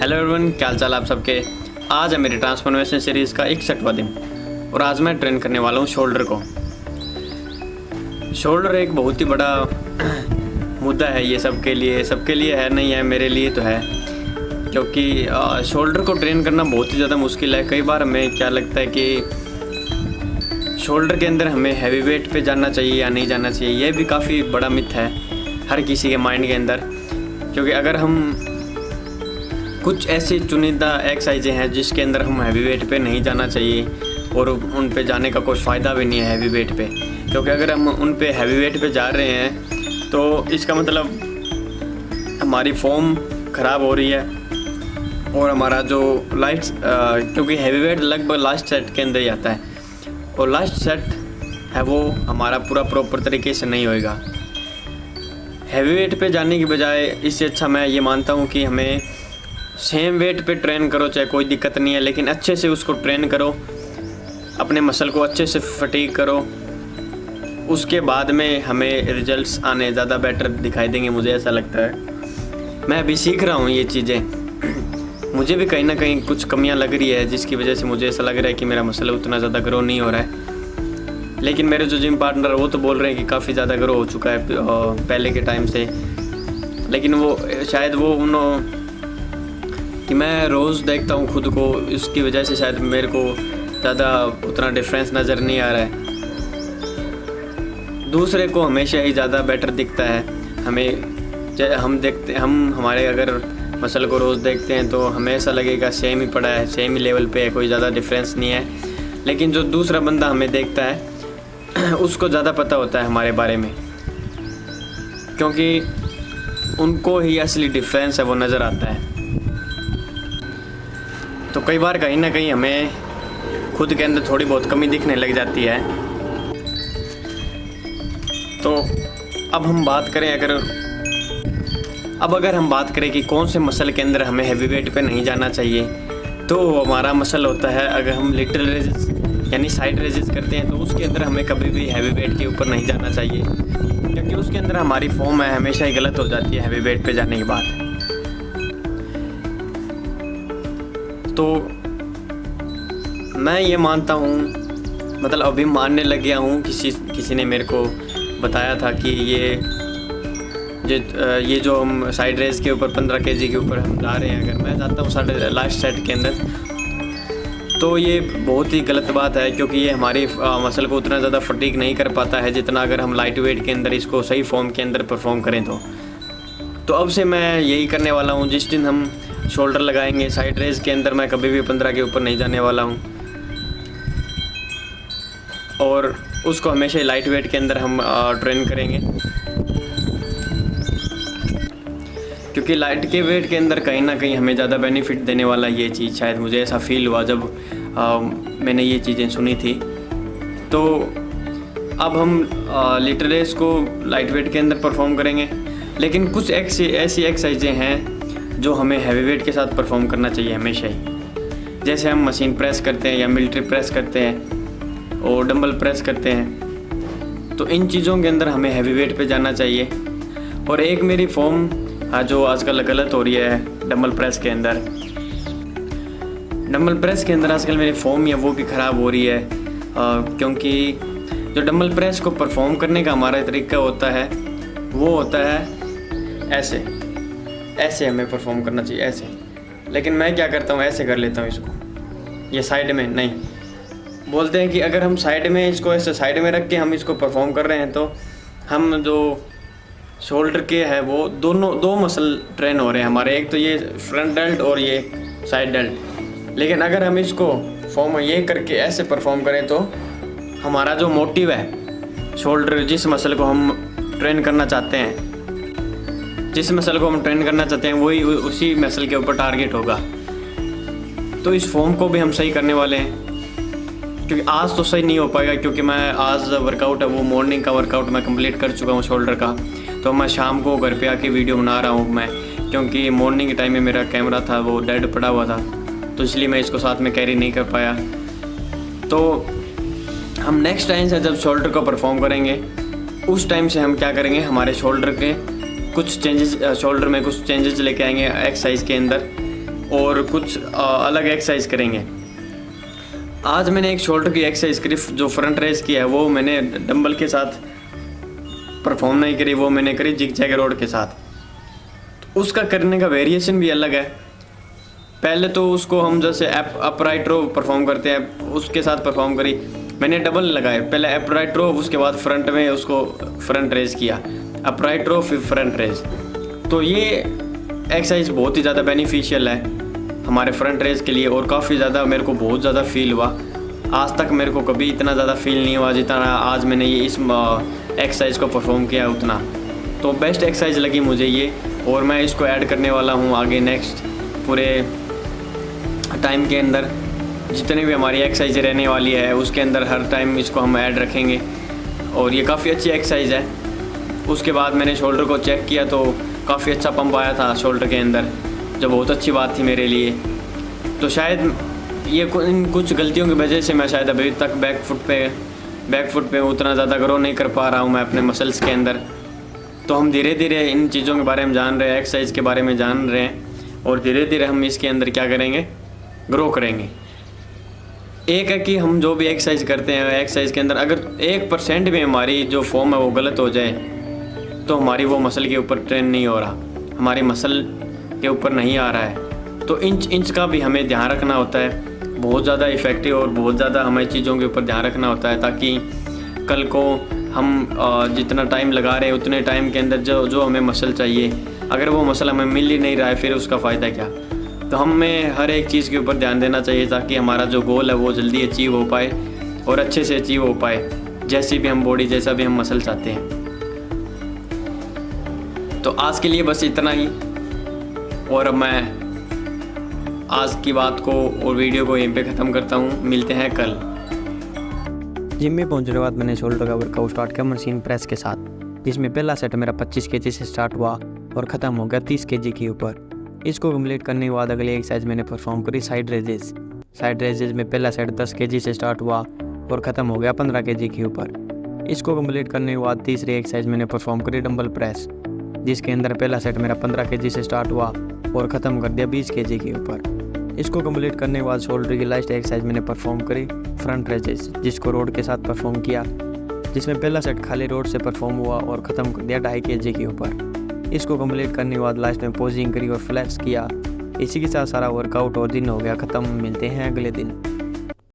Hello everyone, क्या हाल चाल आप सबके। आज है मेरी ट्रांसफॉर्मेशन सीरीज़ का 61वां दिन और आज मैं ट्रेन करने वाला हूँ शोल्डर को। शोल्डर एक बहुत ही बड़ा मुद्दा है, ये सबके लिए है, नहीं है मेरे लिए तो है, क्योंकि शोल्डर को ट्रेन करना बहुत ही ज़्यादा मुश्किल है। कई बार हमें क्या लगता है कि शोल्डर के अंदर हमें हैवी वेट पे जाना चाहिए या नहीं जाना चाहिए। यह भी काफ़ी बड़ा मिथ है हर किसी के माइंड के अंदर, क्योंकि अगर हम कुछ ऐसी चुनिंदा एक्सरसाइजें हैं जिसके अंदर हम हैवी वेट पे नहीं जाना चाहिए और उन पे जाने का कोई फ़ायदा भी नहीं है हैवी वेट पे, क्योंकि अगर हम उन पे हैवी वेट पे जा रहे हैं तो इसका मतलब हमारी फॉर्म ख़राब हो रही है और हमारा जो क्योंकि हैवी वेट लगभग लास्ट सेट के अंदर ही आता है और लास्ट सेट है वो हमारा पूरा प्रॉपर तरीके से नहीं होएगा। हैवी वेट पे जाने की बजाय इससे अच्छा मैं ये मानता हूँ कि हमें सेम वेट पे ट्रेन करो, चाहे कोई दिक्कत नहीं है, लेकिन अच्छे से उसको ट्रेन करो, अपने मसल को अच्छे से फटीग करो। उसके बाद में हमें रिजल्ट्स आने ज़्यादा बेटर दिखाई देंगे, मुझे ऐसा लगता है। मैं अभी सीख रहा हूँ ये चीज़ें, मुझे भी कहीं ना कहीं कुछ कमियाँ लग रही है जिसकी वजह से मुझे ऐसा लग रहा है कि मेरा मसल उतना ज़्यादा ग्रो नहीं हो रहा है। लेकिन मेरे जो जिम पार्टनर वो तो बोल रहे हैं कि काफ़ी ज़्यादा ग्रो हो चुका है पहले के टाइम से, लेकिन वो शायद उन्होंने कि मैं रोज़ देखता हूँ खुद को, इसकी वजह से शायद मेरे को ज़्यादा उतना डिफरेंस नज़र नहीं आ रहा है। दूसरे को हमेशा ही ज़्यादा बेटर दिखता है। हम हमारे अगर मसल को रोज़ देखते हैं तो हमें ऐसा लगेगा सेम ही पड़ा है, सेम ही लेवल पे है, कोई ज़्यादा डिफरेंस नहीं है। लेकिन जो दूसरा बंदा हमें देखता है उसको ज़्यादा पता होता है हमारे बारे में, क्योंकि उनको ही असली डिफरेंस है वो नज़र आता है। तो कई बार कहीं ना कहीं हमें खुद के अंदर थोड़ी बहुत कमी दिखने लग जाती है। तो अब हम बात करें अगर हम बात करें कि कौन से मसल के अंदर हमें हैवी वेट पे नहीं जाना चाहिए, तो हमारा मसल होता है अगर हम लिटरल रेजेस यानी साइड रेजेस करते हैं तो उसके अंदर हमें कभी भी हैवी वेट के ऊपर नहीं जाना चाहिए, क्योंकि उसके अंदर हमारी फॉर्म है हमेशा ही गलत हो जाती है हैवी वेट पे जाने के बाद। तो मैं ये मानता हूँ, मतलब अभी मानने लग गया हूँ, किसी ने मेरे को बताया था कि ये जो हम साइड रेस के ऊपर 15 kg के ऊपर हम जा रहे हैं, अगर मैं जाता हूँ साढ़े लास्ट सेट के अंदर, तो ये बहुत ही गलत बात है, क्योंकि ये हमारी मसल को उतना ज़्यादा फटीग नहीं कर पाता है जितना अगर हम लाइट वेट के अंदर इसको सही फॉर्म के अंदर परफॉर्म करें। तो अब से मैं यही करने वाला हूँ, जिस दिन हम शोल्डर लगाएंगे साइड रेस के अंदर मैं कभी भी 15 के ऊपर नहीं जाने वाला हूँ और उसको हमेशा लाइट वेट के अंदर हम ट्रेन करेंगे, क्योंकि लाइट के वेट के अंदर कहीं ना कहीं हमें ज़्यादा बेनिफिट देने वाला ये चीज़, शायद मुझे ऐसा फील हुआ जब मैंने ये चीज़ें सुनी थी। तो अब हम लिटर रेस को लाइट वेट के अंदर परफॉर्म करेंगे, लेकिन कुछ ऐसी एक्सरसाइजें हैं जो हमें हैवी वेट के साथ परफॉर्म करना चाहिए हमेशा ही। जैसे हम मशीन प्रेस करते हैं या मिलिट्री प्रेस करते हैं और डंबल प्रेस करते हैं, तो इन चीज़ों के अंदर हमें हैवी वेट पे जाना चाहिए। और एक मेरी फॉर्म जो आजकल गलत हो रही है डंबल प्रेस के अंदर आजकल मेरी फॉर्म है वो भी ख़राब हो रही है, क्योंकि जो डंबल प्रेस को परफॉर्म करने का हमारा तरीका होता है वो होता है ऐसे हमें परफॉर्म करना चाहिए ऐसे, लेकिन मैं क्या करता हूँ ऐसे कर लेता हूँ इसको, ये साइड में नहीं। बोलते हैं कि अगर हम साइड में इसको ऐसे साइड में रख के हम इसको परफॉर्म कर रहे हैं तो हम जो शोल्डर के है वो दो मसल ट्रेन हो रहे हैं हमारे, एक तो ये फ्रंट डेल्ट और ये साइड डेल्ट। लेकिन अगर हम इसको फॉर्म ये करके ऐसे परफॉर्म करें तो हमारा जो मोटिव है शोल्डर, जिस मसल को हम ट्रेन करना चाहते हैं वही उसी मसल के ऊपर टारगेट होगा। तो इस फॉर्म को भी हम सही करने वाले हैं, क्योंकि आज तो सही नहीं हो पाएगा, क्योंकि मैं आज वर्कआउट है वो मॉर्निंग का वर्कआउट मैं कंप्लीट कर चुका हूँ शोल्डर का। तो मैं शाम को घर पे आके वीडियो बना रहा हूँ मैं, क्योंकि मॉर्निंग के टाइम में मेरा कैमरा था वो डेड पड़ा हुआ था, तो इसलिए मैं इसको साथ में कैरी नहीं कर पाया। तो हम नेक्स्ट टाइम से जब शोल्डर को परफॉर्म करेंगे उस टाइम से हम क्या करेंगे, हमारे शोल्डर में कुछ चेंजेस लेके आएंगे एक्सरसाइज के अंदर, और कुछ अलग एक्सरसाइज करेंगे। आज मैंने एक शोल्डर की एक्सरसाइज करी, जो फ्रंट रेज की है वो मैंने डंबल के साथ परफॉर्म नहीं करी, वो मैंने करी जिग जैग रोड के साथ। तो उसका करने का वेरिएशन भी अलग है। पहले तो उसको हम जैसे अपराइट रो परफॉर्म करते हैं उसके साथ परफॉर्म करी, मैंने डबल लगाए, पहले अपराइट रो उसके बाद फ्रंट में उसको फ्रंट रेज किया, अपराइट रो फिर फ्रंट रेज। तो ये एक्सरसाइज बहुत ही ज़्यादा बेनिफिशियल है हमारे फ्रंट रेज के लिए और काफ़ी ज़्यादा मेरे को बहुत ज़्यादा फील हुआ। आज तक मेरे को कभी इतना ज़्यादा फील नहीं हुआ जितना आज मैंने ये इस एक्सरसाइज को परफॉर्म किया उतना। तो बेस्ट एक्सरसाइज लगी मुझे ये, और मैं इसको ऐड करने वाला हूँ आगे नेक्स्ट पूरे टाइम के अंदर। जितनी भी हमारी एक्सरसाइज रहने वाली है उसके अंदर हर टाइम इसको हम ऐड रखेंगे, और ये काफ़ी अच्छी एक्सरसाइज है। उसके बाद मैंने शोल्डर को चेक किया तो काफ़ी अच्छा पंप आया था शोल्डर के अंदर, जो बहुत अच्छी बात थी मेरे लिए। तो शायद ये इन कुछ गलतियों की वजह से मैं शायद अभी तक बैक फुट पे उतना ज़्यादा ग्रो नहीं कर पा रहा हूँ मैं अपने मसल्स के अंदर। तो हम धीरे धीरे इन चीज़ों के बारे में जान रहे हैं, एक्सरसाइज के बारे में जान रहे हैं, और धीरे धीरे हम इसके अंदर क्या करेंगे, ग्रो करेंगे। एक है कि हम जो भी एक्सरसाइज करते हैं एक्सरसाइज के अंदर अगर 1% भी हमारी जो फॉर्म है वो गलत हो जाए तो हमारी वो मसल के ऊपर ट्रेन नहीं हो रहा, हमारी मसल के ऊपर नहीं आ रहा है। तो इंच का भी हमें ध्यान रखना होता है, बहुत ज़्यादा इफ़ेक्टिव और बहुत ज़्यादा हमें चीज़ों के ऊपर ध्यान रखना होता है, ताकि कल को हम जितना टाइम लगा रहे हैं उतने टाइम के अंदर जो हमें मसल चाहिए, अगर वो मसल हमें मिल ही नहीं रहा है फिर उसका फ़ायदा क्या। तो हमें हर एक चीज़ के ऊपर ध्यान देना चाहिए ताकि हमारा जो गोल है वो जल्दी अचीव हो पाए और अच्छे से अचीव हो पाए, जैसी भी हम बॉडी जैसा भी हम मसल चाहते हैं। तो आज के लिए बस इतना ही, और अब मैं आज की बात को और वीडियो को यहीं पे ख़त्म करता हूँ। मिलते हैं कल। जिम में पहुंचने के बाद मैंने शोल्डर का वर्कआउट स्टार्ट किया मशीन प्रेस के साथ, जिसमें पहला सेट मेरा 25 kg से स्टार्ट हुआ और ख़त्म हो गया 30 kg के ऊपर। इसको कंप्लीट करने के बाद अगली एक्सरसाइज मैंने परफॉर्म करी साइड रेजेस। साइड रेजेस में पहला सेट 10 kg से स्टार्ट हुआ और ख़त्म हो गया 15 kg के ऊपर। इसको कंप्लीट करने के बाद तीसरी एक्सरसाइज मैंने परफॉर्म करी डंबल प्रेस, जिसके अंदर पहला सेट मेरा 15 kg से स्टार्ट हुआ और ख़त्म कर दिया 20 kg के ऊपर। इसको कंप्लीट करने के बाद शोल्डर की लास्ट एक्सरसाइज मैंने परफॉर्म करी फ्रंट रेजेस, जिसको रोड के साथ परफॉर्म किया, जिसमें पहला सेट खाली रोड से परफॉर्म हुआ और ख़त्म कर दिया 2.5 kg के ऊपर। इसको कंप्लीट करने के बाद लास्ट में पोजिंग करी और फ्लैक्स किया। इसी के साथ सारा वर्कआउट और दिन हो गया ख़त्म। मिलते हैं अगले दिन।